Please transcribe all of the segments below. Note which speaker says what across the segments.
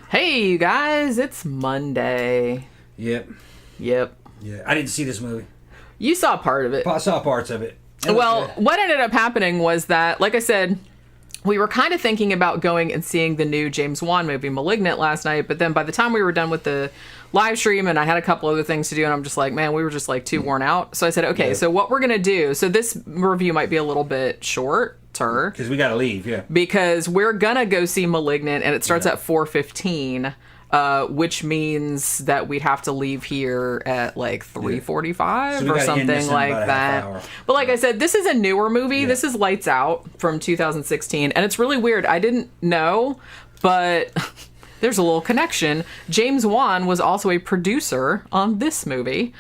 Speaker 1: Hey, you guys, it's Monday.
Speaker 2: Yep.
Speaker 1: Yeah,
Speaker 2: I didn't see this movie.
Speaker 1: You saw part of it.
Speaker 2: I saw parts of it.
Speaker 1: Well, what ended up happening was that, like I said, we were kind of thinking about going and seeing the new James Wan movie, Malignant, last night. But then by the time we were done with the live stream and I had a couple other things to do, and I'm just like, man, we were just like too worn out. So I said, okay, so what we're going to do, so this review might be a little bit shorter.
Speaker 2: Because we got to leave,
Speaker 1: Because we're going to go see Malignant, and it starts at 4:15. Which means that we'd have to leave here at like 3:45 or something like that. But like I said, this is a newer movie. This is Lights Out from 2016. And it's really weird. I didn't know, but there's a little connection. James Wan was also a producer on this movie,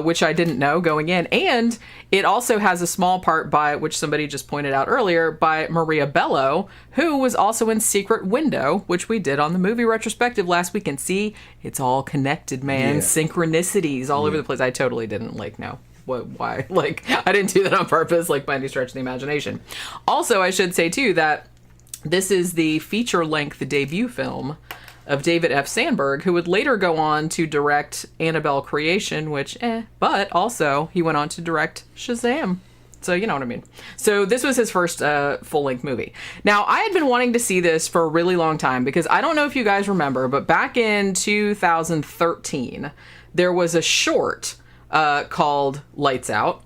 Speaker 1: which I didn't know going in. And it also has a small part by, which somebody just pointed out earlier, by Maria Bello, who was also in Secret Window, which we did on the movie retrospective last week. And see, it's all connected, man. Synchronicities all over the place. I totally didn't know why. Like, I didn't do that on purpose, like by any stretch of the imagination. Also, I should say too that this is the feature-length debut film of David F. Sandberg, who would later go on to direct Annabelle Creation, which, but also he went on to direct Shazam. So you know what I mean. So this was his first full-length movie. Now, I had been wanting to see this for a really long time because I don't know if you guys remember, but back in 2013, there was a short called Lights Out,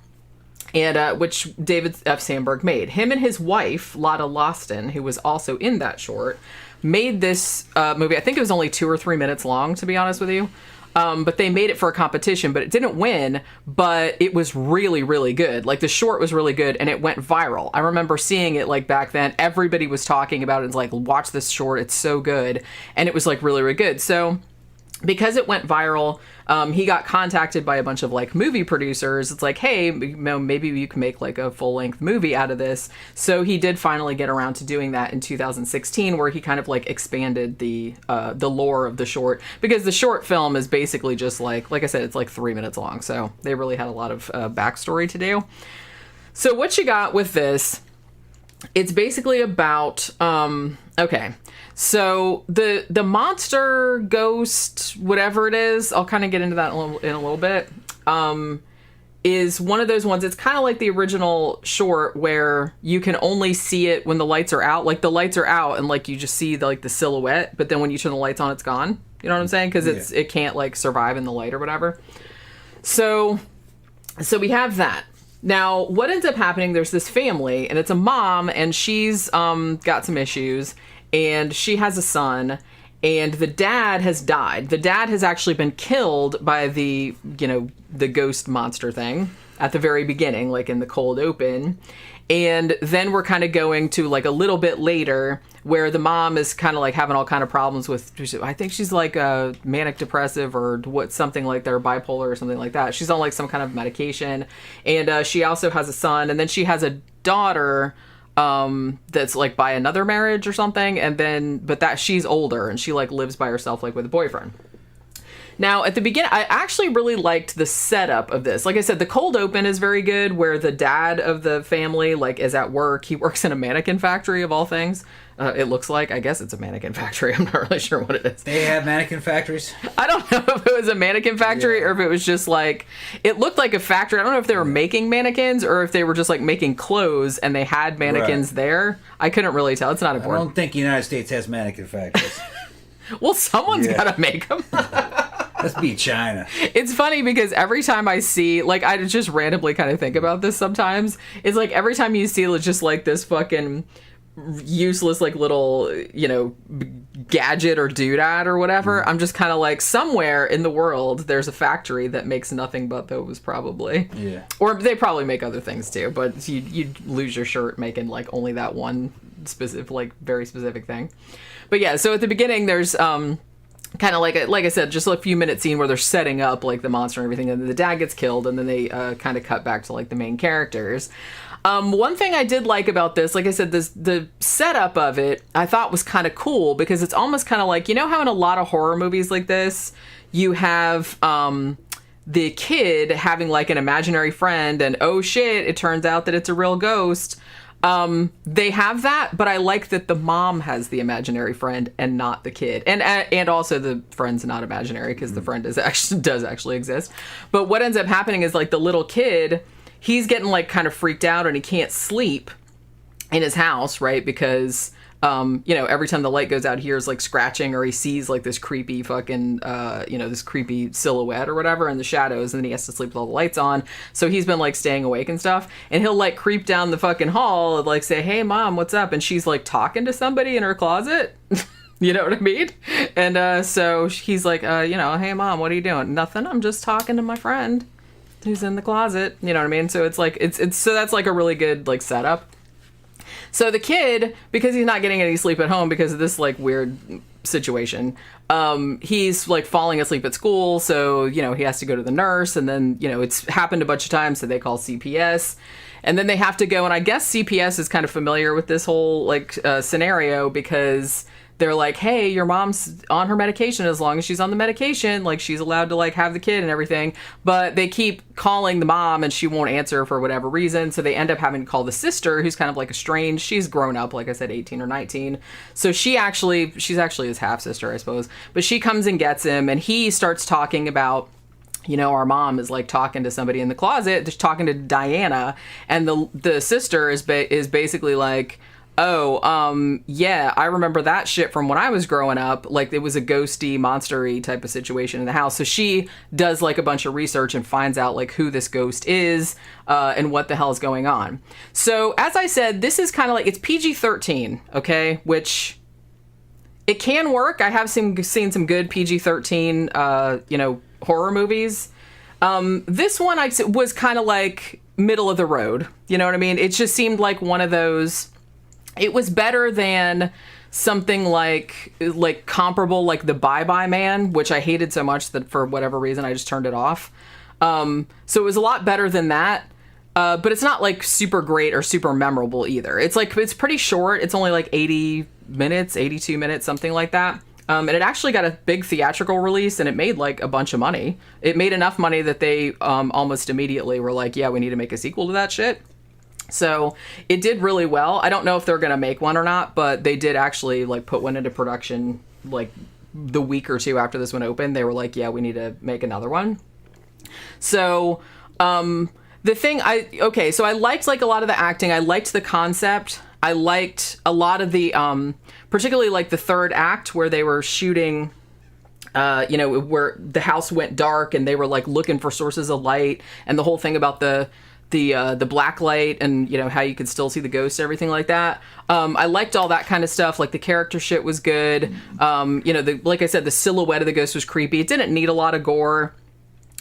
Speaker 1: and which David F. Sandberg made. Him and his wife, Lotta Loston, who was also in that short, made this movie. I think it was only 2 or 3 minutes long, to be honest with you. But they made it for a competition, but it didn't win, but it was really, really good. Like, the short was really good, and it went viral. I remember seeing it, like, back then. Everybody was talking about it. It's like, watch this short. It's so good. And it was, like, really, really good. So because it went viral, he got contacted by a bunch of like movie producers. It's like, hey, maybe you can make like a full-length movie out of this. So he did finally get around to doing that in 2016, where he kind of like expanded the lore of the short, because the short film is basically just like I said, it's like 3 minutes long. So they really had a lot of backstory to do. So what you got with this, it's basically about, okay, so the monster, ghost, whatever it is, I'll kind of get into that in a little bit, is one of those ones. It's kind of like the original short where you can only see it when the lights are out. Like, the lights are out and like you just see the silhouette, but then when you turn the lights on, it's gone. You know what I'm saying? Because it can't like survive in the light or whatever. So we have that. Now, what ends up happening, there's this family, and it's a mom, and she's got some issues, and she has a son, and the dad has died. The dad has actually been killed by the ghost monster thing at the very beginning, like in the cold open. And then we're kind of going to like a little bit later where the mom is kind of like having all kind of problems with, I think she's like a manic depressive or something like that, or bipolar or something like that. She's on like some kind of medication, and she also has a son, and then she has a daughter that's like by another marriage or something, and then but she's older and she like lives by herself like with a boyfriend. Now, at the beginning, I actually really liked the setup of this. Like I said, the cold open is very good, where the dad of the family like is at work. He works in a mannequin factory of all things. It looks like, I guess it's a mannequin factory. I'm not really sure what it is.
Speaker 2: They have mannequin factories?
Speaker 1: I don't know if it was a mannequin factory or if it was just like, it looked like a factory. I don't know if they were making mannequins or if they were just like making clothes and they had mannequins there. I couldn't really tell. It's not important.
Speaker 2: I don't think the United States has mannequin factories.
Speaker 1: Well, someone's got to make them.
Speaker 2: Let's be China.
Speaker 1: It's funny because every time I see, like, I just randomly kind of think about this sometimes. It's like every time you see just like this fucking useless like little gadget or doodad or whatever, I'm just kind of like, somewhere in the world there's a factory that makes nothing but those, probably. Or they probably make other things too, but you'd lose your shirt making like only that one specific, like very specific thing. But yeah, so at the beginning there's kind of like I said, just a few minute scene where they're setting up like the monster and everything, and then the dad gets killed, and then they kind of cut back to like the main characters. One thing I did like about this, like I said, the setup of it I thought was kind of cool, because it's almost kind of like, how in a lot of horror movies like this, you have the kid having like an imaginary friend and oh shit, it turns out that it's a real ghost. They have that, but I like that the mom has the imaginary friend and not the kid. And also the friend's not imaginary because the friend does actually exist. But what ends up happening is like the little kid, he's getting like kind of freaked out and he can't sleep in his house, right? Because every time the light goes out, he hears like scratching or he sees like this creepy fucking, this creepy silhouette or whatever in the shadows, and then he has to sleep with all the lights on. So he's been like staying awake and stuff, and he'll like creep down the fucking hall and like say, "Hey mom, what's up?" And she's like talking to somebody in her closet. You know what I mean? And so he's like, "Hey mom, what are you doing?" "Nothing. I'm just talking to my friend who's in the closet." You know what I mean? So it's like, it's so that's like a really good like setup. So the kid, because he's not getting any sleep at home because of this like weird situation, he's like falling asleep at school. So, he has to go to the nurse, and then, it's happened a bunch of times. So they call CPS, and then they have to go. And I guess CPS is kind of familiar with this whole like scenario because they're like, "Hey, your mom's on her medication. As long as she's on the medication, like she's allowed to like have the kid and everything." But they keep calling the mom and she won't answer for whatever reason. So they end up having to call the sister, who's kind of like estranged. She's grown up, like I said, 18 or 19. So she's actually his half sister, I suppose. But she comes and gets him, and he starts talking about, our mom is like talking to somebody in the closet, just talking to Diana, and the sister is basically like, "Oh, yeah, I remember that shit from when I was growing up. Like, it was a ghosty, monstery type of situation in the house." So she does, like, a bunch of research and finds out, like, who this ghost is and what the hell is going on. So, as I said, this is kind of like, it's PG-13, okay? Which, it can work. I have seen some good PG-13, horror movies. This one was kind of like middle of the road. You know what I mean? It just seemed like one of those... It was better than something like comparable, like the Bye Bye Man, which I hated so much that for whatever reason I just turned it off. So it was a lot better than that, but it's not like super great or super memorable either. It's pretty short. It's only like 80 minutes, 82 minutes, something like that. And it actually got a big theatrical release, and it made like a bunch of money. It made enough money that they almost immediately were like, "Yeah, we need to make a sequel to that shit." So it did really well. I don't know if they're going to make one or not, but they did actually like put one into production like the week or two after this one opened. They were like, "Yeah, we need to make another one." So so I liked like a lot of the acting. I liked the concept. I liked a lot of the, particularly like the third act where they were shooting, where the house went dark and they were like looking for sources of light, and the whole thing about the black light and, how you could still see the ghosts, everything like that. I liked all that kind of stuff. Like the character shit was good. Like I said, the silhouette of the ghost was creepy. It didn't need a lot of gore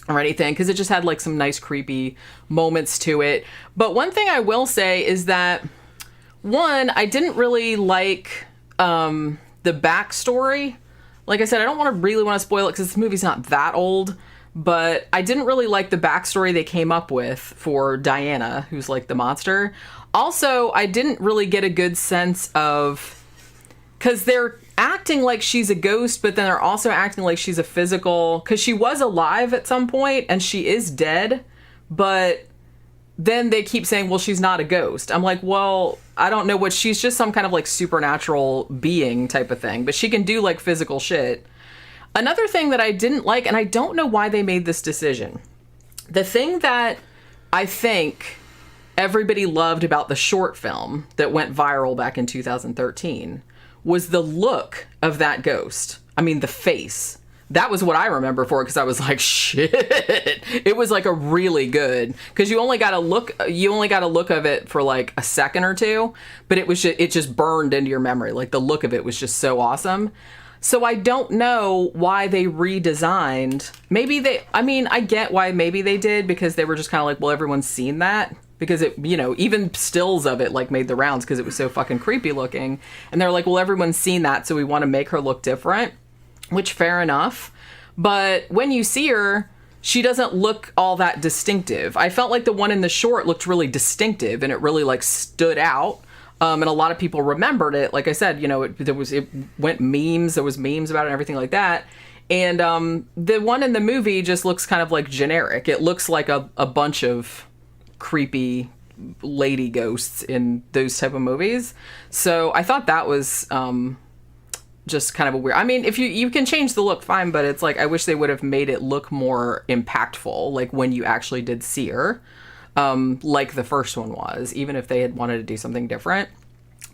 Speaker 1: or anything because it just had like some nice creepy moments to it. But one thing I will say is that, one, I didn't really like the backstory. Like I said, I don't really want to spoil it because this movie's not that old. But I didn't really like the backstory they came up with for Diana, who's like the monster. Also, I didn't really get a good sense of... Because they're acting like she's a ghost, but then they're also acting like she's a physical... Because she was alive at some point, and she is dead. But then they keep saying, well, she's not a ghost. I'm like, well, I don't know what... She's just some kind of like supernatural being type of thing. But she can do like physical shit. Another thing that I didn't like, and I don't know why they made this decision, the thing that I think everybody loved about the short film that went viral back in 2013 was the look of that ghost. I mean, the face. That was what I remember for it because I was like, shit. It was like a really good, because you only got a look of it for like a second or two, but it just burned into your memory. Like the look of it was just so awesome. So I don't know why they redesigned. I get why maybe they did, because they were just kind of like, well, everyone's seen that. Because it, even stills of it like made the rounds because it was so fucking creepy looking. And they're like, well, everyone's seen that, so we want to make her look different. Which, fair enough. But when you see her, she doesn't look all that distinctive. I felt like the one in the short looked really distinctive and it really like stood out. And a lot of people remembered it. Like I said, it went memes. There was memes about it and everything like that. And the one in the movie just looks kind of like generic. It looks like a bunch of creepy lady ghosts in those type of movies. So I thought that was just kind of a weird. I mean, if you can change the look, fine, but it's like I wish they would have made it look more impactful, like when you actually did see her, like the first one was, even if they had wanted to do something different.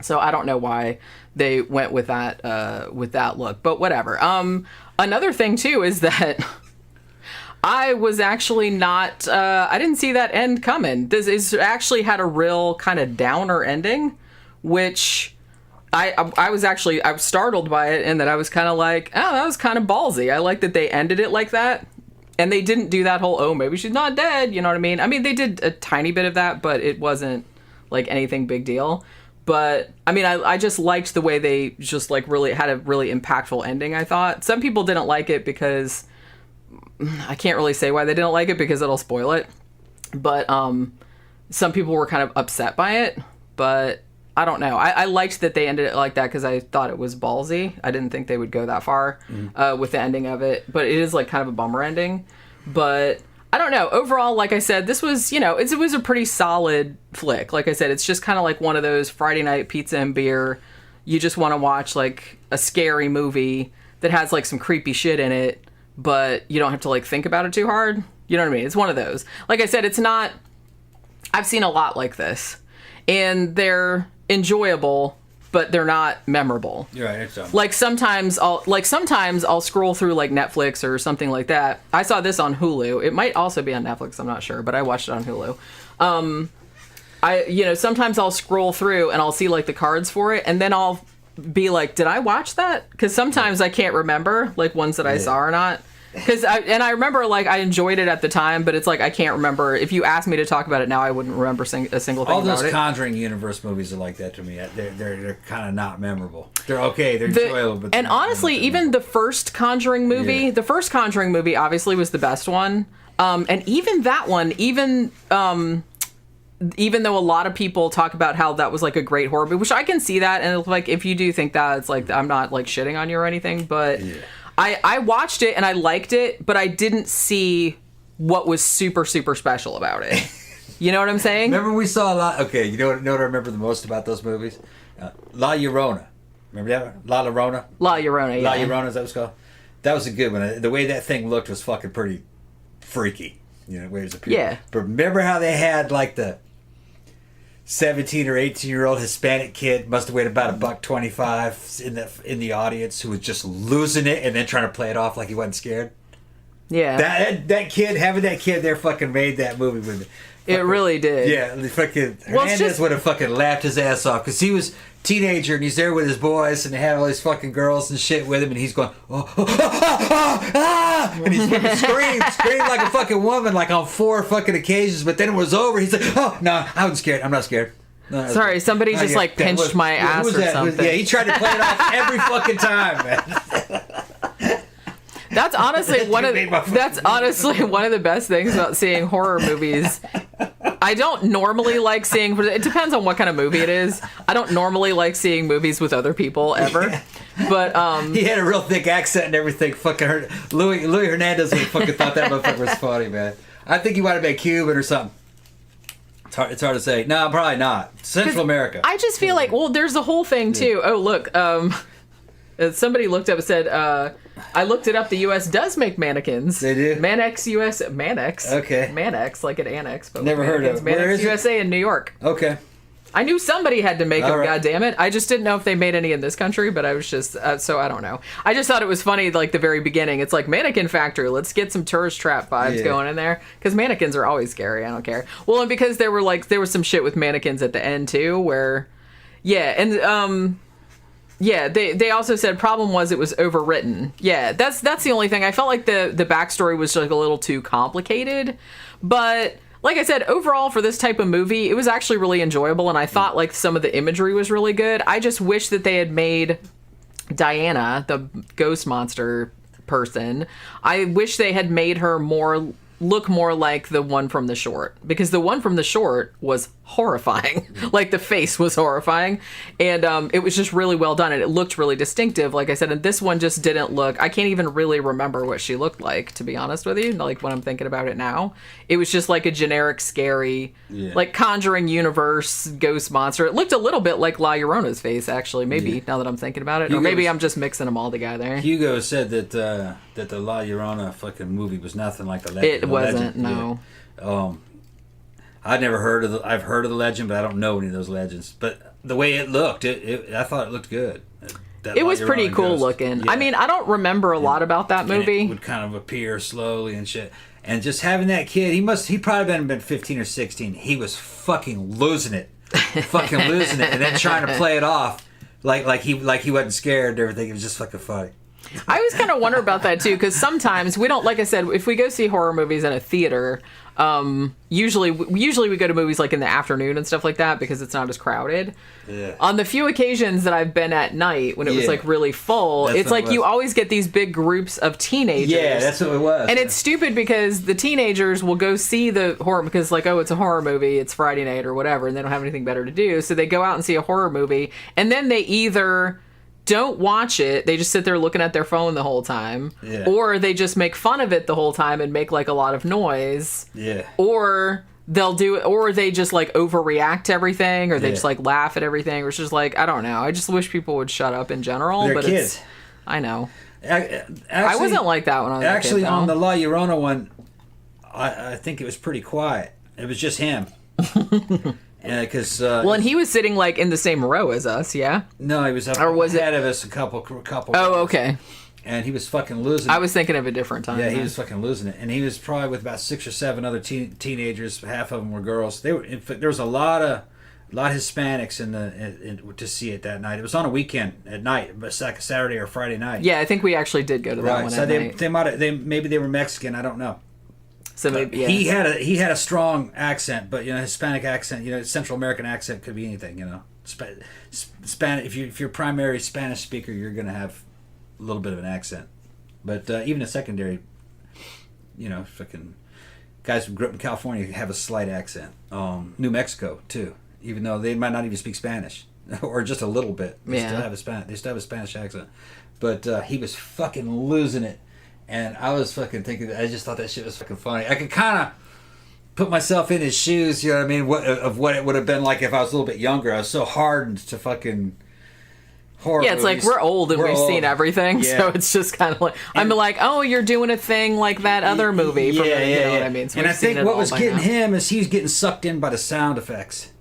Speaker 1: So I don't know why they went with that look, but whatever. Another thing too is that I was actually not. I didn't see that end coming. This is actually had a real kind of downer ending, which I was startled by it, and that I was kind of like, oh, that was kind of ballsy. I like that they ended it like that, and they didn't do that whole, oh, maybe she's not dead. You know what I mean? I mean, they did a tiny bit of that, but it wasn't like anything big deal. But I mean, I just liked the way they just like really had a really impactful ending. I thought some people didn't like it because I can't really say why they didn't like it because it'll spoil it. But some people were kind of upset by it. But I don't know. I liked that they ended it like that because I thought it was ballsy. I didn't think they would go that far with the ending of it. But it is like kind of a bummer ending. But I don't know. Overall, like I said, this was, it was a pretty solid flick. Like I said, it's just kind of like one of those Friday night pizza and beer. You just want to watch like a scary movie that has like some creepy shit in it, but you don't have to like think about it too hard. You know what I mean? It's one of those. Like I said, it's not, I've seen a lot like this, and they're enjoyable, but they're not memorable.
Speaker 2: You're right. It's
Speaker 1: like sometimes I'll scroll through like Netflix or something like that. I saw this on Hulu. It might also be on Netflix. I'm not sure, but I watched it on Hulu. Sometimes I'll scroll through and I'll see like the cards for it, and then I'll be like, did I watch that? Because sometimes I can't remember like ones that I saw or not. I remember like I enjoyed it at the time, but it's like I can't remember. If you asked me to talk about it now, I wouldn't remember a single thing about it.
Speaker 2: All those Conjuring universe movies are like that to me. They're kind of not memorable. They're okay. They're enjoyable. But
Speaker 1: honestly, even the first Conjuring movie, the first Conjuring movie obviously was the best one. And even that one, even though a lot of people talk about how that was like a great horror movie, which I can see that, and like if you do think that, it's like I'm not like shitting on you or anything, but. Yeah. I watched it and I liked it, but I didn't see what was super, super special about it. You know what I'm saying?
Speaker 2: Remember we saw a lot... Okay, you know what I remember the most about those movies? La Llorona. Remember that? La Llorona?
Speaker 1: La Llorona, yeah.
Speaker 2: La Llorona, is that what it's called? That was a good one. The way that thing looked was fucking pretty freaky. You know, the way it was appearing.
Speaker 1: Yeah.
Speaker 2: But remember how they had like the 17 or 18-year-old Hispanic kid, must have weighed about $125 in the audience, who was just losing it and then trying to play it off like he wasn't scared.
Speaker 1: Yeah,
Speaker 2: that kid, having that kid there, fucking made that movie with me.
Speaker 1: It really did.
Speaker 2: Yeah, the fucking Hernandez would have fucking laughed his ass off because he was a teenager and he's there with his boys and they had all these fucking girls and shit with him, and he's going and he's fucking screamed like a fucking woman like on 4 fucking occasions, but then it was over. He's like, oh no, I wasn't scared. I'm not scared. No,
Speaker 1: sorry, somebody just like pinched my ass or something.
Speaker 2: Yeah, he tried to play it off every fucking time, man.
Speaker 1: That's honestly one of the best things about seeing horror movies. I don't normally like seeing. It depends on what kind of movie it is. I don't normally like seeing movies with other people ever. But
Speaker 2: he had a real thick accent and everything. Fucking Louis Hernandez would fucking thought that motherfucker was funny, man. I think he might have been Cuban or something. It's hard to say. No, probably not. Central America.
Speaker 1: I just feel like, well, there's the whole thing too. Oh, look. Somebody looked up and said, I looked it up. The U.S. does make mannequins.
Speaker 2: They do?
Speaker 1: Mannex US. Mannex.
Speaker 2: Okay.
Speaker 1: Mannex, like an annex. But
Speaker 2: never heard of it. Where is
Speaker 1: Mannex USA in New York.
Speaker 2: Okay.
Speaker 1: I knew somebody had to make them,
Speaker 2: right.
Speaker 1: goddammit. I just didn't know if they made any in this country, but I was just, so I don't know. I just thought it was funny, like the very beginning. It's like Mannequin Factory. Let's get some tourist trap vibes going in there. Because mannequins are always scary. I don't care. Well, and because there was some shit with mannequins at the end too, where, they also said problem was it was overwritten. Yeah, that's the only thing. I felt like the backstory was like a little too complicated, but like I said, overall for this type of movie, it was actually really enjoyable, and I thought like some of the imagery was really good. I just wish that they had made Diana, the ghost monster person, I wish they had made her more look more like the one from the short, because the one from the short was horrifying. Like, the face was horrifying, and it was just really well done, and it looked really distinctive, like I said. And this one just didn't look, I can't even really remember what she looked like, to be honest with you, like when I'm thinking about it now. It was just like a generic scary like Conjuring universe ghost monster. It looked a little bit like La Llorona's face, actually, maybe, now that I'm thinking about it. Or maybe I'm just mixing them all together.
Speaker 2: Hugo said that the La Llorona fucking movie was nothing like the legend.
Speaker 1: It wasn't, no.
Speaker 2: I've heard of the legend, but I don't know any of those legends. But the way it looked, I thought it looked good.
Speaker 1: It was pretty cool looking. Yeah. I mean, I don't remember a lot about that movie.
Speaker 2: It would kind of appear slowly and shit. And just having that kid, he probably been 15 or 16. He was fucking losing it. And then trying to play it off like he wasn't scared and everything. It was just fucking funny.
Speaker 1: I always kind of wonder about that too, because sometimes we don't, like I said, if we go see horror movies in a theater, usually we go to movies like in the afternoon and stuff like that, because it's not as crowded. Yeah. On the few occasions that I've been at night when it was like really full, it's like you always get these big groups of teenagers.
Speaker 2: Yeah, that's what it was.
Speaker 1: And it's stupid because the teenagers will go see the horror because, like, oh, it's a horror movie, it's Friday night or whatever, and they don't have anything better to do, so they go out and see a horror movie, and then they either don't watch it, they just sit there looking at their phone the whole time, or they just make fun of it the whole time and make like a lot of noise, or they'll do it, or they just like overreact to everything, or they just like laugh at everything, or it's just like, I don't know, I just wish people would shut up in general.
Speaker 2: They're
Speaker 1: but
Speaker 2: kids.
Speaker 1: I know.
Speaker 2: Actually,
Speaker 1: I wasn't like that when I was
Speaker 2: actually
Speaker 1: a kid,
Speaker 2: on the La Llorona one, I think it was pretty quiet. It was just him. Because
Speaker 1: and he was sitting like in the same row as us, yeah.
Speaker 2: No, he was ahead of us a couple.
Speaker 1: Oh, okay.
Speaker 2: And he was fucking losing it.
Speaker 1: I was thinking of a different time.
Speaker 2: Yeah, he was fucking losing it, and he was probably with about 6 or 7 other teenagers. Half of them were girls. There was a lot of Hispanics to see it that night. It was on a weekend at night, but it's like a Saturday or Friday night.
Speaker 1: Yeah, I think we actually did go to that one.
Speaker 2: So
Speaker 1: at night.
Speaker 2: maybe they were Mexican. I don't know.
Speaker 1: So maybe
Speaker 2: he had a strong accent, but Hispanic accent, Central American accent could be anything, Spanish. If you're primary Spanish speaker, you're gonna have a little bit of an accent, but even a secondary, fucking guys who grew up in California have a slight accent. New Mexico too, even though they might not even speak Spanish or just a little bit. They still have a Spanish accent, but he was fucking losing it. And I was fucking thinking, I just thought that shit was fucking funny. I could kind of put myself in his shoes, you know what I mean, what it would have been like if I was a little bit younger. I was so hardened to fucking horror movies.
Speaker 1: Like we're old and we've seen everything, so it's just kind of like, I'm like, oh, you're doing a thing like that other movie. You know what I mean? So
Speaker 2: and I think what was getting him is he was getting sucked in by the sound effects.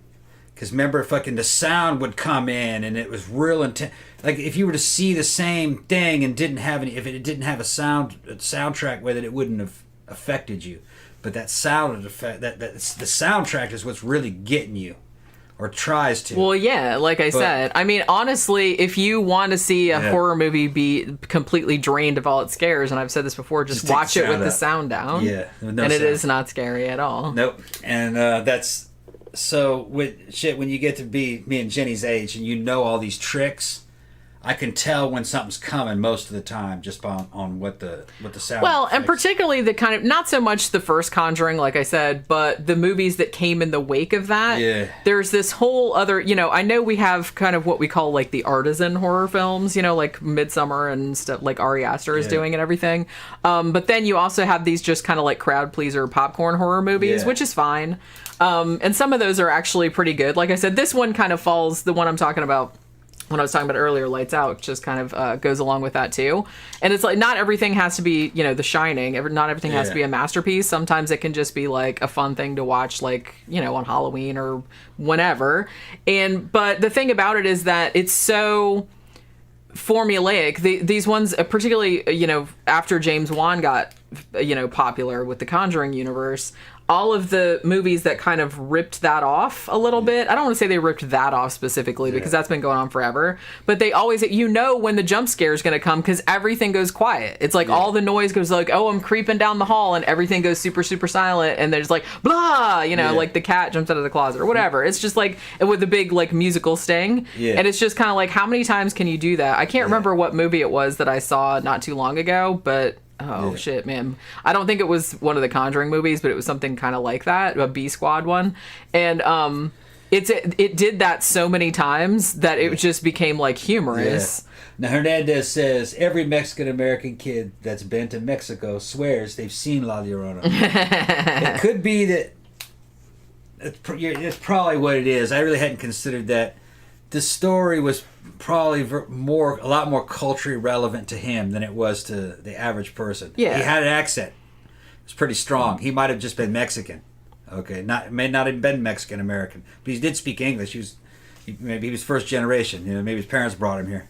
Speaker 2: Because remember, fucking the sound would come in and it was real intense. Like if you were to see the same thing and if it didn't have a soundtrack with it, it wouldn't have affected you. But that sound effect, the soundtrack is what's really getting you, or tries to.
Speaker 1: Well, yeah, like I said, I mean, honestly, if you want to see a horror movie be completely drained of all its scares, and I've said this before, just watch it with the sound down.
Speaker 2: Yeah,
Speaker 1: and it is not scary at all.
Speaker 2: Nope, and that's. So when you get to be me and Jenny's age and you know all these tricks, I can tell when something's coming most of the time just on what the sound.
Speaker 1: Well, and particularly the kind of, not so much the first Conjuring, like I said, but the movies that came in the wake of that.
Speaker 2: Yeah.
Speaker 1: There's this whole other, I know we have kind of what we call like the artisan horror films, like Midsummer and stuff like Ari Aster is doing and everything. But then you also have these just kind of like crowd pleaser popcorn horror movies, which is fine. And some of those are actually pretty good. Like I said, this one kind of falls, the one I'm talking about, when I was talking about earlier, Lights Out, just kind of goes along with that too. And it's like, not everything has to be, The Shining. Not everything has to be a masterpiece. Sometimes it can just be like a fun thing to watch, like, on Halloween or whenever. But the thing about it is that it's so formulaic. These ones, particularly, after James Wan got, popular with the Conjuring universe, all of the movies that kind of ripped that off a little bit. I don't want to say they ripped that off specifically because that's been going on forever. But they always, when the jump scare is going to come because everything goes quiet. It's like all the noise goes like, oh, I'm creeping down the hall, and everything goes super, super silent. And there's like, blah, like the cat jumps out of the closet or whatever. It's just like with a big like musical sting. Yeah. And it's just kind of like, how many times can you do that? I can't remember what movie it was that I saw not too long ago, but Oh, shit, man. I don't think it was one of the Conjuring movies, but it was something kind of like that, a B Squad one. And it did that so many times that it just became, like, humorous.
Speaker 2: Yeah. Now, Hernandez says, every Mexican-American kid that's been to Mexico swears they've seen La Llorona. It could be that it's probably what it is. I really hadn't considered that. The story was probably a lot more culturally relevant to him than it was to the average person.
Speaker 1: Yeah.
Speaker 2: He had an accent. It was pretty strong. He might have just been Mexican. Okay, may not have been Mexican American, but he did speak English. Maybe he was first generation. Maybe his parents brought him here,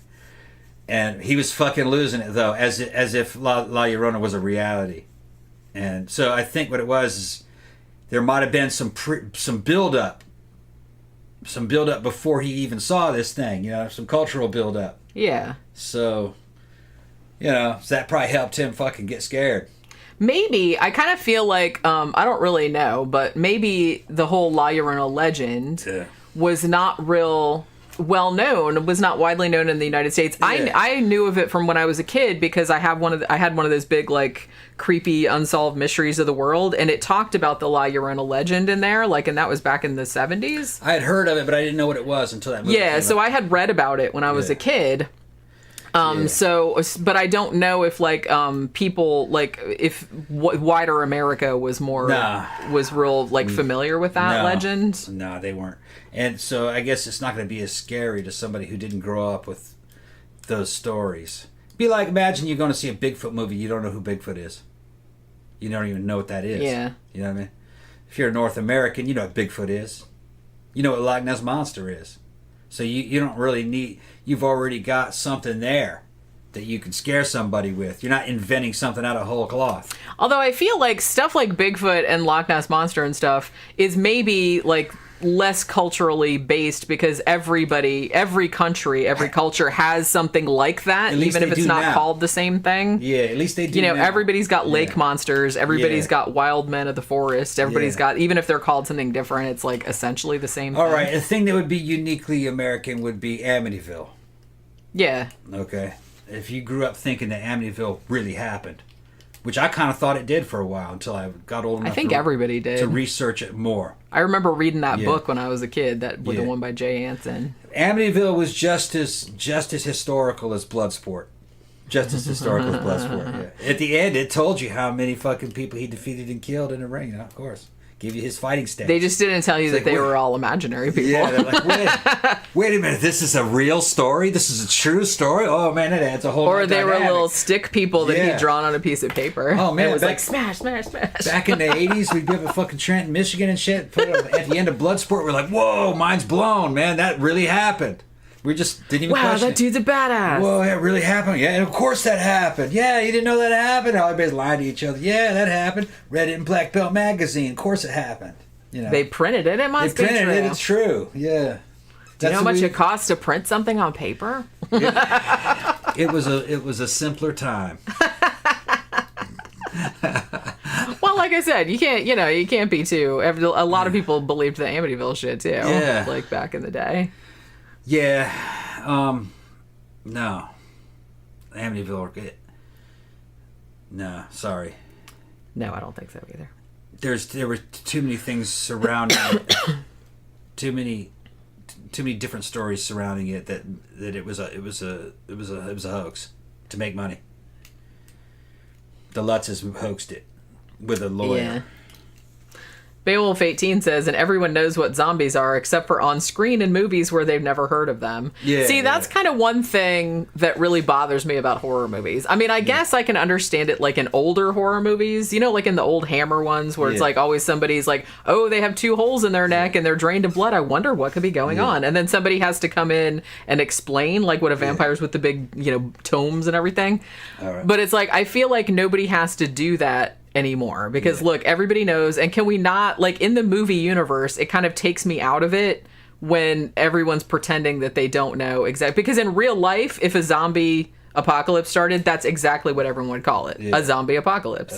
Speaker 2: and he was fucking losing it though, as if La Llorona was a reality. And so I think what it was is there might have been some build up. Some build up before he even saw this thing, some cultural build up.
Speaker 1: Yeah.
Speaker 2: So, so that probably helped him fucking get scared.
Speaker 1: Maybe. I kind of feel like, I don't really know, but maybe the whole La Llorona legend was not real well known, was not widely known in the United States. Yeah. I knew of it from when I was a kid because I had one of those big, like, creepy unsolved mysteries of the world, and it talked about the La Llorona legend in there, like, and that was back in the 70s.
Speaker 2: I had heard of it, but I didn't know what it was until that movie came
Speaker 1: so
Speaker 2: up.
Speaker 1: I had read about it when I was a kid. So, but I don't know if, like, people, like, if wider America was was real, like, familiar with that legend.
Speaker 2: No, they weren't. And so I guess it's not going to be as scary to somebody who didn't grow up with those stories. Be like, imagine you're going to see a Bigfoot movie, you don't know who Bigfoot is. You don't even know what that is.
Speaker 1: Yeah.
Speaker 2: You know what I mean? If you're a North American, you know what Bigfoot is. You know what Loch Ness Monster is. So you don't really need... You've already got something there that you can scare somebody with. You're not inventing something out of whole cloth.
Speaker 1: Although I feel like stuff like Bigfoot and Loch Ness Monster and stuff is maybe, like, less culturally based because every country, every culture has something like that, even if it's not called the same thing.
Speaker 2: Yeah, at least they do now.
Speaker 1: Everybody's got lake monsters, everybody's got wild men of the forest, everybody's got, even if they're called something different, it's like essentially the same thing.
Speaker 2: All right, a thing that would be uniquely American would be Amityville.
Speaker 1: Yeah.
Speaker 2: Okay. If you grew up thinking that Amityville really happened, which I kind of thought it did for a while until I got old enough
Speaker 1: everybody did.
Speaker 2: To research it more.
Speaker 1: I remember reading that book when I was a kid, the one by Jay Anson.
Speaker 2: Amityville was just as historical as Bloodsport. Just as historical as Bloodsport, yeah. At the end, it told you how many fucking people he defeated and killed in a ring, of course. Give you his fighting stats.
Speaker 1: They just didn't tell you that they were all imaginary people.
Speaker 2: Yeah, they're like, wait a minute, this is a real story? This is a true story? Oh, man, that adds a whole
Speaker 1: Or they were little stick people that he'd drawn on a piece of paper.
Speaker 2: Oh, man.
Speaker 1: It was like, smash, smash, smash.
Speaker 2: Back in the 80s, we'd be up at fucking Trenton, Michigan and shit. Put it at the end of Bloodsport, we're like, whoa, mind's blown, man. That really happened. We just didn't even question
Speaker 1: that dude's a badass.
Speaker 2: Whoa, that really happened. Yeah, and of course that happened. Yeah, you didn't know that happened. Everybody's lying to each other. Yeah, that happened. Read it in Black Belt Magazine. Of course it happened.
Speaker 1: They printed it. It must be true. They printed it.
Speaker 2: It's true. Yeah.
Speaker 1: Do you know how much it costs to print something on paper?
Speaker 2: It was a simpler time.
Speaker 1: Well, like I said, you can't be too. A lot of people believed the Amityville shit too.
Speaker 2: Yeah.
Speaker 1: Like back in the day.
Speaker 2: Yeah. No. Amityville. No, sorry.
Speaker 1: No, I don't think so either.
Speaker 2: There were too many things surrounding it. Too many different stories surrounding it that it was a hoax to make money. The Lutzes hoaxed it with a lawyer.
Speaker 1: Yeah. Beowulf 18 says, and everyone knows what zombies are except for on screen in movies where they've never heard of them.
Speaker 2: Yeah,
Speaker 1: See, that's kind of one thing that really bothers me about horror movies. I mean, I guess I can understand it like in older horror movies, like in the old Hammer ones where it's like always somebody's like, oh, they have 2 holes in their neck and they're drained of blood. I wonder what could be going on. And then somebody has to come in and explain like what a vampire's with the big, tomes and everything.
Speaker 2: All right.
Speaker 1: But it's like, I feel like nobody has to do that anymore because look, everybody knows, and can we not, like, in the movie universe, it kind of takes me out of it when everyone's pretending that they don't know exactly, because in real life, if a zombie apocalypse started, that's exactly what everyone would call it, a zombie apocalypse.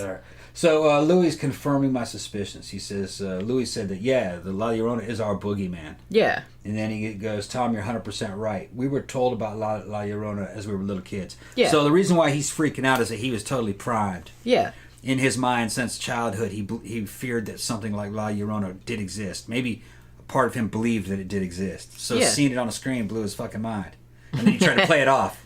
Speaker 2: So Louis is confirming my suspicions. He says, Louis said that, the La Llorona is our boogeyman.
Speaker 1: Yeah.
Speaker 2: And then he goes, Tom, you're 100% right. We were told about La Llorona as we were little kids.
Speaker 1: Yeah.
Speaker 2: So the reason why he's freaking out is that he was totally primed.
Speaker 1: Yeah.
Speaker 2: In his mind, since childhood, he feared that something like La Llorona did exist. Maybe a part of him believed that it did exist. So seeing it on a screen blew his fucking mind. And then he tried to play it off.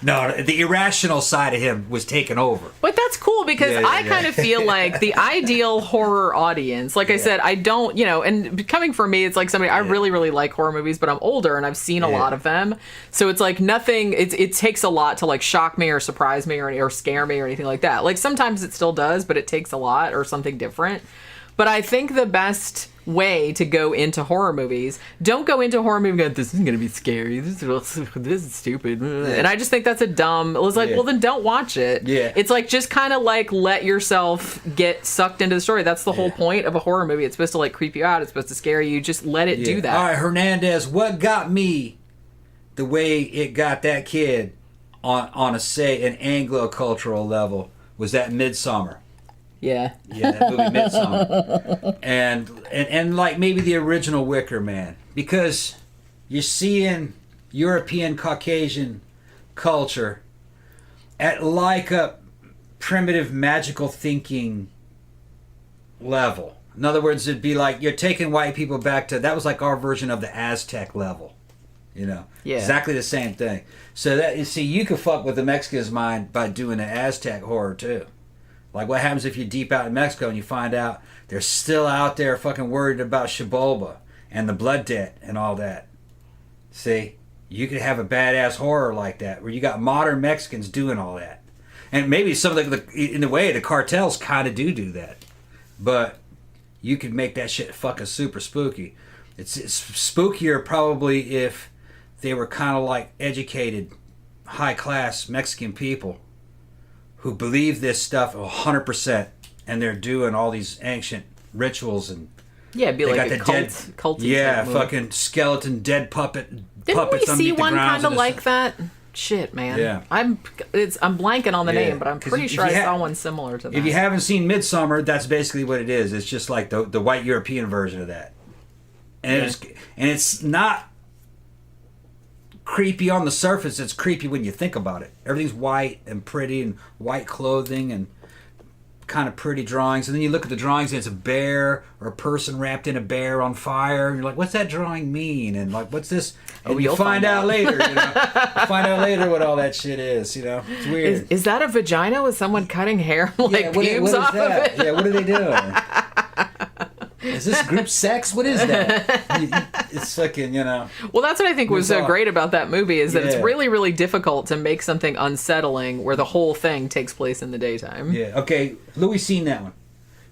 Speaker 2: No, the irrational side of him was taken over.
Speaker 1: But that's cool because I kind of feel like the ideal horror audience, like I said, I don't, and coming from me, it's like somebody, I really, really like horror movies, but I'm older and I've seen a lot of them. So it's like nothing, it takes a lot to like shock me or surprise me or scare me or anything like that. Like sometimes it still does, but it takes a lot or something different. But I think the best way to go into horror movies, don't go into a horror movie going, this is going to be scary, this is stupid. And I just think that's well, then don't watch it.
Speaker 2: Yeah.
Speaker 1: It's like, just kind of like let yourself get sucked into the story. That's the whole point of a horror movie. It's supposed to like creep you out. It's supposed to scare you. Just let it do that.
Speaker 2: All right, Hernandez, what got me the way it got that kid on an Anglo-cultural level was that Midsommar.
Speaker 1: Yeah.
Speaker 2: Yeah, that movie Midsommar. And like maybe the original Wicker Man. Because you're seeing European Caucasian culture at like a primitive magical thinking level. In other words, it'd be like you're taking white people back to, that was like our version of the Aztec level. Yeah. Exactly the same thing. So that, you see, you could fuck with the Mexican's mind by doing the Aztec horror too. Like, what happens if you're deep out in Mexico and you find out they're still out there fucking worried about Xibalba and the blood debt and all that? See? You could have a badass horror like that where you got modern Mexicans doing all that. And maybe some of in a way, the cartels kind of do that. But you could make that shit fucking super spooky. It's spookier probably if they were kind of like educated, high-class Mexican people who believe this stuff 100%, and they're doing all these ancient rituals and
Speaker 1: be like a cult.
Speaker 2: Yeah, fucking skeleton dead puppets.
Speaker 1: Didn't we see one kind of like
Speaker 2: stuff.
Speaker 1: that? Shit, man.
Speaker 2: Yeah.
Speaker 1: I'm blanking on the name, but I'm pretty sure I saw one similar to that.
Speaker 2: If you haven't seen Midsommar, that's basically what it is. It's just like the white European version of that, and it's not creepy on the surface. It's creepy when you think about it. Everything's white and pretty and white clothing and kind of pretty drawings, and then you look at the drawings and it's a bear or a person wrapped in a bear on fire, and you're like, what's that drawing mean? And like, what's this? And you'll find out later, find out later what all that shit is, It's weird.
Speaker 1: Is that a vagina with someone cutting hair pubes off of it?
Speaker 2: Yeah, what are they doing? Is this group sex? What is that? It's fucking, Well,
Speaker 1: that's what I think was so great about that movie is that it's really, really difficult to make something unsettling where the whole thing takes place in the daytime.
Speaker 2: Yeah. Okay. Louis seen that one.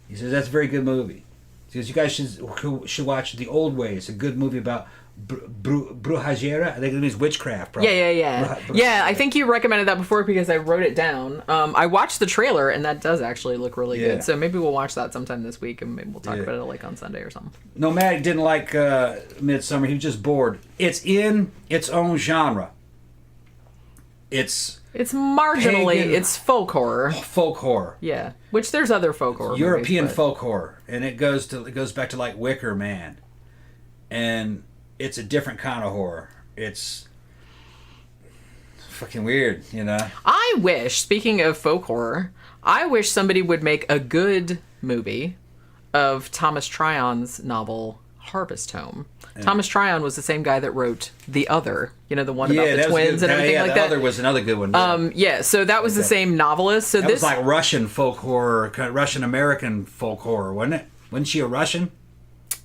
Speaker 2: He says that's a very good movie. He says you guys should watch The Old Way. It's a good movie about brujeria. I think it means witchcraft. Probably.
Speaker 1: Yeah. I think you recommended that before because I wrote it down. I watched the trailer and that does actually look really good. So maybe we'll watch that sometime this week and maybe we'll talk about it like on Sunday or something.
Speaker 2: Nomadic didn't like Midsommar. He was just bored. It's in its own genre. It's
Speaker 1: marginally. Pagan, it's folk horror.
Speaker 2: Folk horror.
Speaker 1: Yeah, which there's other folk horror.
Speaker 2: European folk horror, and it goes back to like Wicker Man, and it's a different kind of horror. It's fucking weird, I
Speaker 1: wish, speaking of folk horror, I wish somebody would make a good movie of Thomas Tryon's novel Harvest Home. Thomas Tryon was the same guy that wrote The Other, the one about the twins and everything like that.
Speaker 2: The Other was another good one.
Speaker 1: So that was the same novelist. So
Speaker 2: that was like Russian folk horror, Russian American folk horror, wasn't it? Wasn't she a Russian?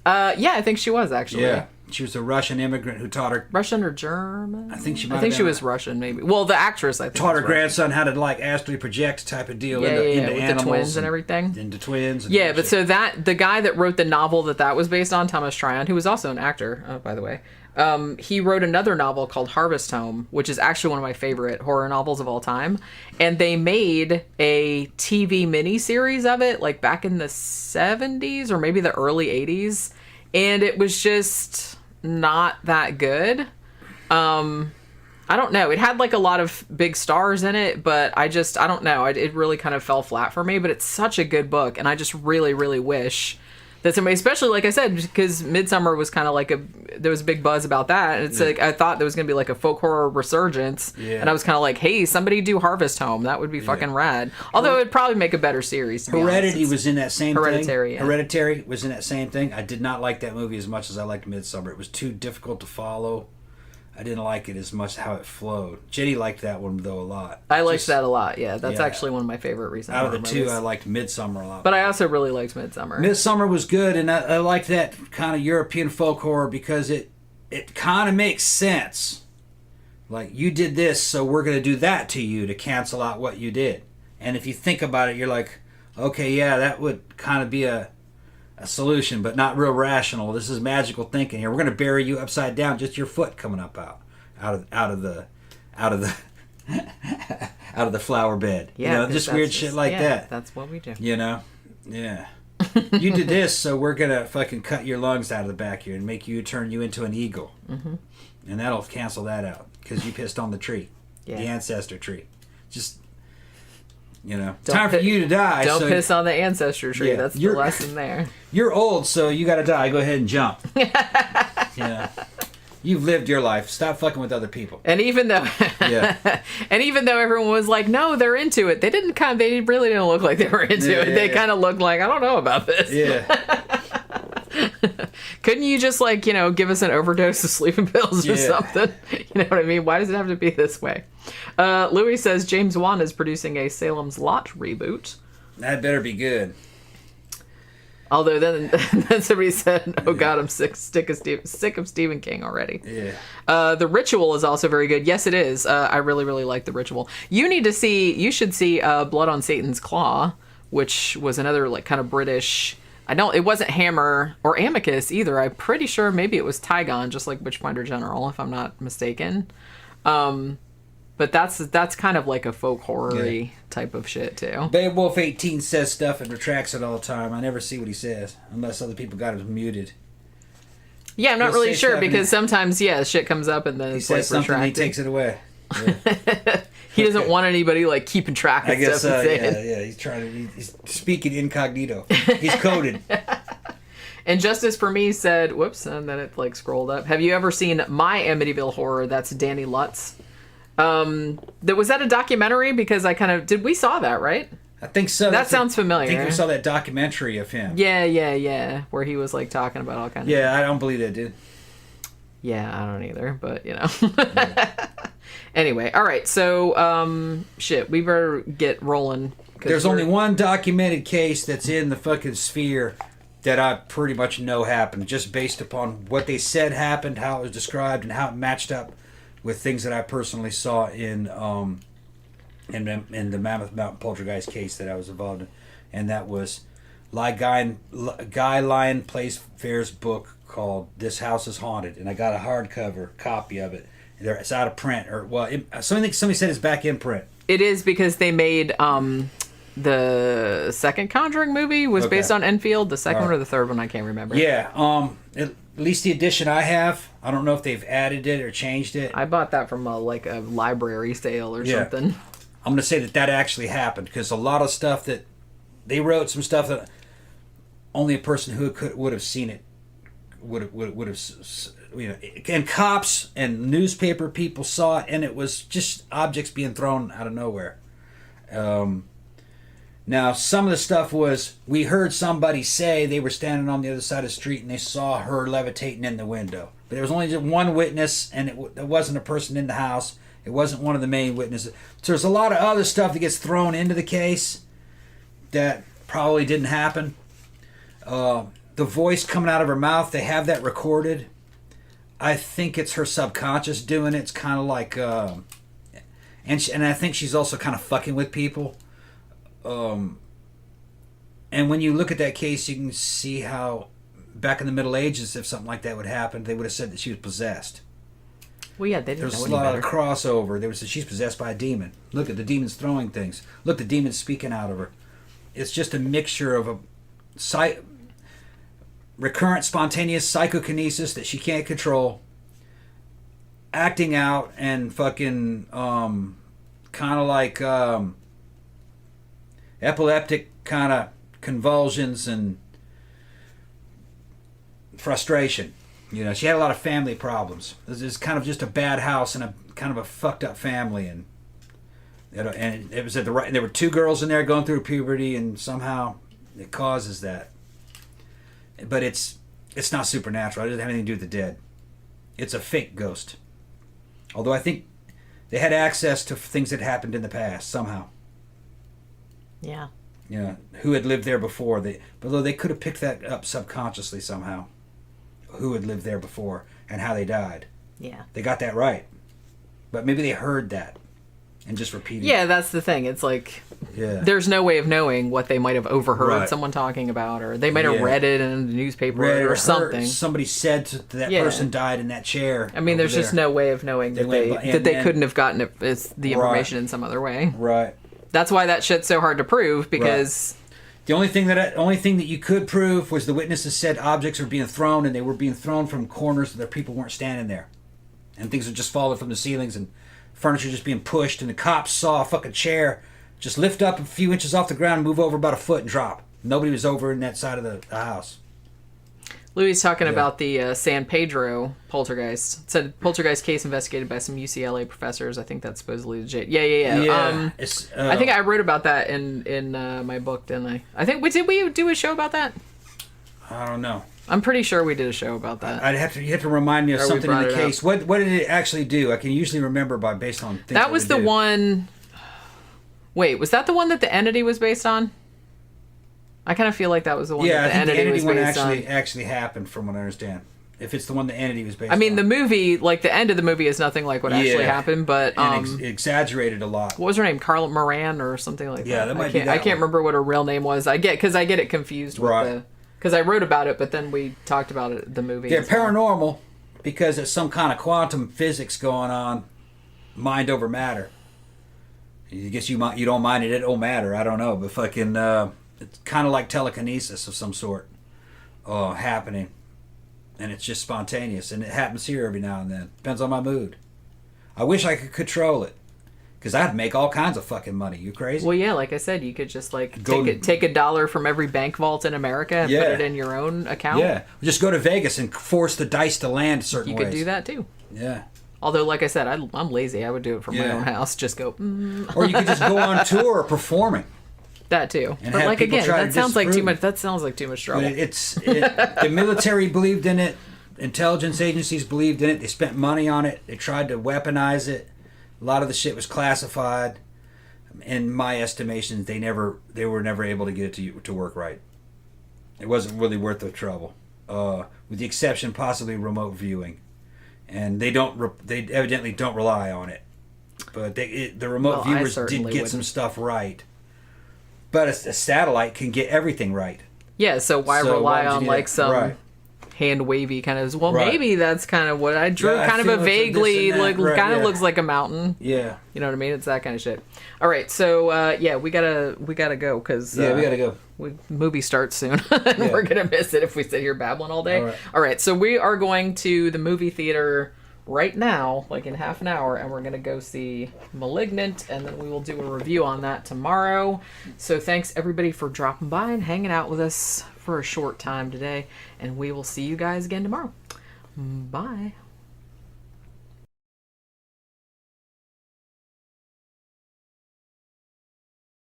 Speaker 1: Yeah, I think she was actually.
Speaker 2: Yeah. She was a Russian immigrant who taught her...
Speaker 1: Russian or German?
Speaker 2: I think she
Speaker 1: was Russian, maybe. Well, the actress, I think.
Speaker 2: Taught her grandson how to, astrally project type of deal into
Speaker 1: with
Speaker 2: animals.
Speaker 1: The twins and everything.
Speaker 2: Into twins. And
Speaker 1: but so the guy that wrote the novel that was based on, Thomas Tryon, who was also an actor, by the way, he wrote another novel called Harvest Home, which is actually one of my favorite horror novels of all time. And they made a TV miniseries of it, back in the 70s or maybe the early 80s. And it was just not that good. I don't know. It had like a lot of big stars in it, but I don't know. It really kind of fell flat for me, but it's such a good book. And I just really, really wish that somebody, especially like I said, because Midsummer was kind of like there was a big buzz about that. And it's like, I thought there was going to be like a folk horror resurgence. Yeah. And I was kind of like, hey, somebody do Harvest Home. That would be fucking rad. Although it'd probably make a better series.
Speaker 2: Heredity was in that same
Speaker 1: Hereditary,
Speaker 2: thing. Yeah. Hereditary was in that same thing. I did not like that movie as much as I liked Midsummer. It was too difficult to follow. I didn't like it as much how it flowed. Jenny liked that one, though, a lot.
Speaker 1: I liked that a lot, yeah. That's actually one of my favorite recent
Speaker 2: out of the two, I liked Midsummer a lot.
Speaker 1: But I also really liked Midsummer.
Speaker 2: Midsummer was good, and I liked that kind of European folk horror because it kind of makes sense. Like, you did this, so we're going to do that to you to cancel out what you did. And if you think about it, you're like, okay, yeah, that would kind of be a solution, but not real rational. This is magical thinking here. We're going to bury you upside down, just your foot coming up out of the flower bed.
Speaker 1: Yeah,
Speaker 2: just weird shit like that.
Speaker 1: That's what we do.
Speaker 2: Yeah. You did this, so we're gonna fucking cut your lungs out of the back here and make you turn you into an eagle, and that'll cancel that out because you pissed on the tree, the ancestor tree. Just. Time for you to die.
Speaker 1: Don't piss on the ancestor tree. That's the lesson there.
Speaker 2: You're old, so you got to die. Go ahead and jump. You've lived your life. Stop fucking with other people.
Speaker 1: And even though, everyone was like, "No, they're into it," they really didn't look like they were into it. They kind of looked like, "I don't know about this."
Speaker 2: Yeah.
Speaker 1: Couldn't you just give us an overdose of sleeping pills or something? You know what I mean? Why does it have to be this way? Louis says James Wan is producing a Salem's Lot reboot.
Speaker 2: That better be good.
Speaker 1: Although then somebody said, "Oh God, I'm sick of Stephen King already."
Speaker 2: Yeah.
Speaker 1: The Ritual is also very good. Yes, it is. I really, really like The Ritual. You should see Blood on Satan's Claw, which was another kind of British. It wasn't Hammer or Amicus either. I'm pretty sure maybe it was Tygon, just like Witchfinder General, if I'm not mistaken. But that's kind of like a folk horror-y type of shit too.
Speaker 2: Beowulf 18 says stuff and retracts it all the time. I never see what he says unless other people got him muted.
Speaker 1: Yeah, I'm not really sure because sometimes shit comes up and then
Speaker 2: he
Speaker 1: it's
Speaker 2: says something
Speaker 1: retracted.
Speaker 2: And he takes it away. Yeah.
Speaker 1: He doesn't want anybody keeping track of
Speaker 2: I guess
Speaker 1: stuff.
Speaker 2: He's speaking incognito. He's coded.
Speaker 1: And Justice for Me said, whoops, and then it scrolled up. Have you ever seen My Amityville Horror? That's Danny Lutz. Was that a documentary? Because we saw that, right?
Speaker 2: I think so.
Speaker 1: That sounds familiar.
Speaker 2: I think we saw that documentary of him.
Speaker 1: Yeah. Where he was talking about all kinds of
Speaker 2: I don't believe that, dude.
Speaker 1: Yeah, I don't either, but Yeah. Anyway, all right, so, we better get rolling.
Speaker 2: There's only one documented case that's in the fucking sphere that I pretty much know happened, just based upon what they said happened, how it was described, and how it matched up with things that I personally saw in the Mammoth Mountain Poltergeist case that I was involved in. And that was Guy Lyon Playfair's book called This House is Haunted. And I got a hardcover copy of it. It's out of print, somebody said it's back in print.
Speaker 1: It is because they made the second Conjuring movie was based on Enfield. The second one or the third one, I can't remember.
Speaker 2: Yeah, at least the edition I have. I don't know if they've added it or changed it.
Speaker 1: I bought that from a library sale or something.
Speaker 2: I'm going to say that actually happened because a lot of stuff that they wrote, some stuff that only a person who would have seen it would have. And cops and newspaper people saw it, and it was just objects being thrown out of nowhere. Now, some of the stuff was, we heard somebody say they were standing on the other side of the street and they saw her levitating in the window. But there was only just one witness, and it wasn't a person in the house. It wasn't one of the main witnesses. So there's a lot of other stuff that gets thrown into the case that probably didn't happen. The voice coming out of her mouth, they have that recorded. I think it's her subconscious doing it. It's kind of like, and I think she's also kind of fucking with people. And when you look at that case, you can see how back in the Middle Ages, if something like that would happen, they would have said that she was possessed.
Speaker 1: Well, yeah, they didn't
Speaker 2: There's
Speaker 1: know
Speaker 2: a lot
Speaker 1: better.
Speaker 2: of crossover. They would say she's possessed by a demon. Look at the demons throwing things. Look, the demons speaking out of her. It's just a mixture of a recurrent spontaneous psychokinesis that she can't control, acting out and fucking kind of like epileptic kind of convulsions and frustration. You know, she had a lot of family problems. This is kind of just a bad house and a kind of a fucked up family, and it was at the right. There were 2 girls in there going through puberty, and somehow it causes that. But it's not supernatural. It doesn't have anything to do with the dead. It's a fake ghost. Although I think they had access to things that happened in the past somehow.
Speaker 1: Yeah.
Speaker 2: You know, who had lived there before. Although they could have picked that up subconsciously somehow. Who had lived there before and how they died.
Speaker 1: Yeah.
Speaker 2: They got that right. But maybe they heard that and just repeated
Speaker 1: it. That's the thing. It's like, there's no way of knowing what they might have overheard someone talking about, or they might have read it in the newspaper or something.
Speaker 2: Somebody said that person died in that chair.
Speaker 1: I mean, there's just no way of knowing that they couldn't have gotten the information in some other way.
Speaker 2: Right.
Speaker 1: That's why that shit's so hard to prove, because...
Speaker 2: Right. The only thing that you could prove was the witnesses said objects were being thrown, and they were being thrown from corners that people weren't standing there, and things were just falling from the ceilings, and furniture just being pushed. And the cops saw a fucking chair just lift up a few inches off the ground, and move over about a foot, and drop. Nobody was over in that side of the house.
Speaker 1: Louis talking about the San Pedro poltergeist. It said poltergeist case investigated by some UCLA professors. I think that's supposedly legit. Yeah. I think I wrote about that in my book, didn't I? I think did we do a show about that?
Speaker 2: I don't know.
Speaker 1: I'm pretty sure we did a show about that.
Speaker 2: You have to remind me of something in the case. What did it actually do? I can usually remember based on things.
Speaker 1: That was the one. Wait, was that the one that the entity was based on? I kind of feel like that was the one that the entity was based on.
Speaker 2: Actually happened, from what I understand. If it's the one the entity was based on.
Speaker 1: I mean, the movie, like the end of the movie, is nothing like what actually happened, but
Speaker 2: exaggerated a lot.
Speaker 1: What was her name? Carla Moran or something like that.
Speaker 2: Yeah, that might be.
Speaker 1: I can't remember what her real name was. I get it confused with because I wrote about it, but then we talked about it the movie.
Speaker 2: Yeah, paranormal, because it's some kind of quantum physics going on, mind over matter. I guess you don't mind it. It don't matter. I don't know, but fucking. It's kind of like telekinesis of some sort happening. And it's just spontaneous. And it happens here every now and then. Depends on my mood. I wish I could control it. Because I'd make all kinds of fucking money. You crazy?
Speaker 1: Well, yeah, like I said, you could just take $1 from every bank vault in America and put it in your own account.
Speaker 2: Yeah. Just go to Vegas and force the dice to land certain ways.
Speaker 1: You could do that too.
Speaker 2: Yeah.
Speaker 1: Although, like I said, I'm lazy. I would do it from my own house. Just go...
Speaker 2: Or you could just go on tour performing.
Speaker 1: That too, but like again, that sounds like too much. That sounds like too much trouble.
Speaker 2: The military believed in it. Intelligence agencies believed in it. They spent money on it. They tried to weaponize it. A lot of the shit was classified. In my estimation, they were never able to get it to work right. It wasn't really worth the trouble, with the exception possibly remote viewing, and they evidently don't rely on it. But the remote viewers did get some stuff right. But a satellite can get everything right.
Speaker 1: Yeah, so why rely on like some hand wavy kind of? Well, maybe that's kind of what I drew. Kind of a vaguely kind of looks like a mountain.
Speaker 2: Yeah,
Speaker 1: you know what I mean. It's that kind of shit. All right, so we gotta go because
Speaker 2: we gotta go.
Speaker 1: Movie starts soon, and we're gonna miss it if we sit here babbling all day. All right, so we are going to the movie theater right now, like in half an hour, and we're going to go see Malignant, and then we will do a review on that tomorrow. So thanks everybody for dropping by and hanging out with us for a short time today, and we will see you guys again tomorrow. Bye.